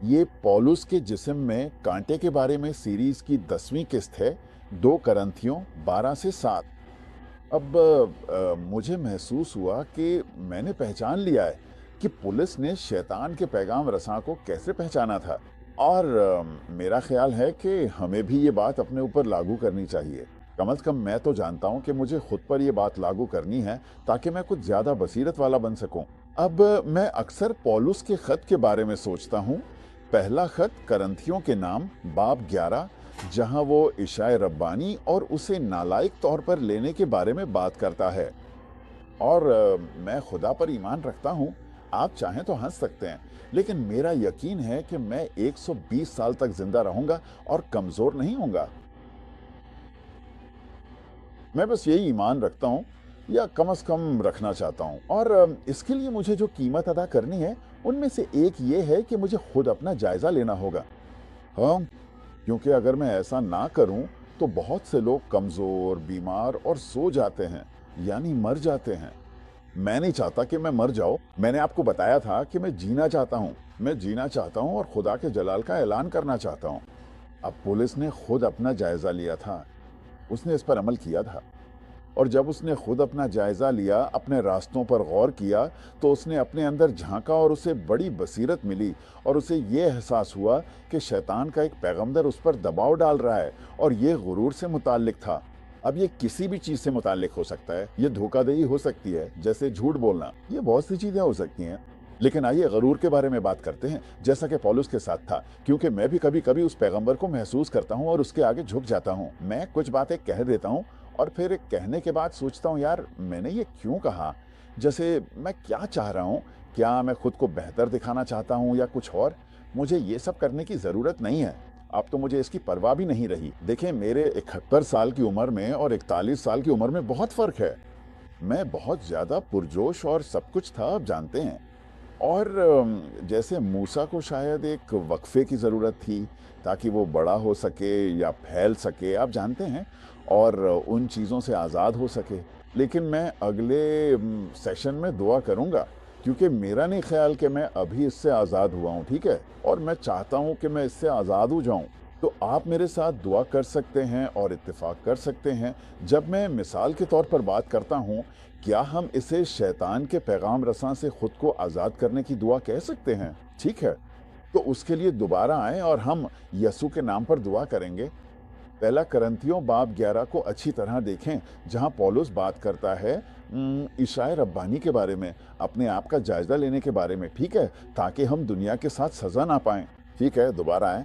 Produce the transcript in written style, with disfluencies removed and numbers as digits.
ये पौलुस के जिस्म में कांटे के बारे में सीरीज की 10वीं किस्त है, 2 करंथियों 12 से 7। अब मुझे महसूस हुआ कि मैंने पहचान लिया है कि पुलिस ने शैतान के पैगाम रसां को कैसे पहचाना था। और मेरा ख्याल है कि हमें भी ये बात अपने ऊपर लागू करनी चाहिए। कम से कम मैं तो जानता हूँ कि मुझे खुद पर ये बात लागू करनी है ताकि मैं कुछ ज्यादा बसीरत वाला बन सकूं। अब मैं अक्सर पौलुस के खत के बारे में सोचता हूँ। पहला खत करंथियों के नाम बाब 11, जहां वो इशाए रब्बानी और उसे नालायक तौर पर लेने के बारे में बात करता है। और मैं खुदा पर ईमान रखता हूँ। आप चाहें तो हंस सकते हैं, लेकिन मेरा यकीन है कि मैं 120 साल तक जिंदा रहूंगा और कमजोर नहीं होऊंगा। मैं बस यही ईमान रखता हूँ, या कम से कम रखना चाहता हूँ। और इसके लिए मुझे जो कीमत अदा करनी है, उनमें से एक ये है कि मुझे खुद अपना जायजा लेना होगा। हाँ, क्योंकि अगर मैं ऐसा ना करूं तो बहुत से लोग कमजोर, बीमार और सो जाते हैं, यानी मर जाते हैं। मैं नहीं चाहता कि मैं मर जाऊं। मैंने आपको बताया था कि मैं जीना चाहता हूं। मैं जीना चाहता हूं और खुदा के जलाल का ऐलान करना चाहता हूं। अब पुलिस ने खुद अपना जायजा लिया था, उसने इस पर अमल किया था। और जब उसने खुद अपना जायजा लिया, अपने रास्तों पर गौर किया, तो उसने अपने अंदर झांका और उसे बड़ी बसीरत मिली। और उसे ये एहसास हुआ कि शैतान का एक पैगंबर उस पर दबाव डाल रहा है, और ये गुरूर से मुताल्लिक था। अब ये किसी भी चीज से मुताल्लिक हो सकता है। ये धोखाधड़ी हो सकती है, जैसे झूठ बोलना, ये बहुत सी चीजें हो सकती हैं। लेकिन आइए गरूर के बारे में बात करते हैं, जैसा कि पौलुस के साथ था। क्योंकि मैं भी कभी कभी उस पैगंबर को महसूस करता हूँ और उसके आगे झुक जाता हूँ। मैं कुछ बातें कह देता हूँ और फिर कहने के बाद सोचता हूँ, यार मैंने ये क्यों कहा। जैसे मैं क्या चाह रहा हूँ? क्या मैं खुद को बेहतर दिखाना चाहता हूँ या कुछ और? मुझे ये सब करने की ज़रूरत नहीं है। अब तो मुझे इसकी परवाह भी नहीं रही। देखें, मेरे 71 साल की उम्र में और 41 साल की उम्र में बहुत फ़र्क है। मैं बहुत ज़्यादा पुरजोश और सब कुछ था, आप जानते हैं। और जैसे मूसा को शायद एक वक्फे की ज़रूरत थी ताकि वो बड़ा हो सके या फैल सके, आप जानते हैं, और उन चीज़ों से आज़ाद हो सके। लेकिन मैं अगले सेशन में दुआ करूंगा, क्योंकि मेरा नहीं ख्याल कि मैं अभी इससे आज़ाद हुआ हूँ, ठीक है? और मैं चाहता हूँ कि मैं इससे आज़ाद हो जाऊँ। तो आप मेरे साथ दुआ कर सकते हैं और इत्तेफाक कर सकते हैं। जब मैं मिसाल के तौर पर बात करता हूँ, क्या हम इसे शैतान के पैगाम रसां से खुद को आज़ाद करने की दुआ कह सकते हैं? ठीक है, तो उसके लिए दोबारा आएं और हम यसु के नाम पर दुआ करेंगे। पहला करंथियों बाब 11 को अच्छी तरह देखें, जहां पौलुस बात करता है इशाए रब्बानी के बारे में, अपने आप का जायजा लेने के बारे में, ठीक है, ताकि हम दुनिया के साथ सजा ना पाएं। ठीक है, दोबारा आए।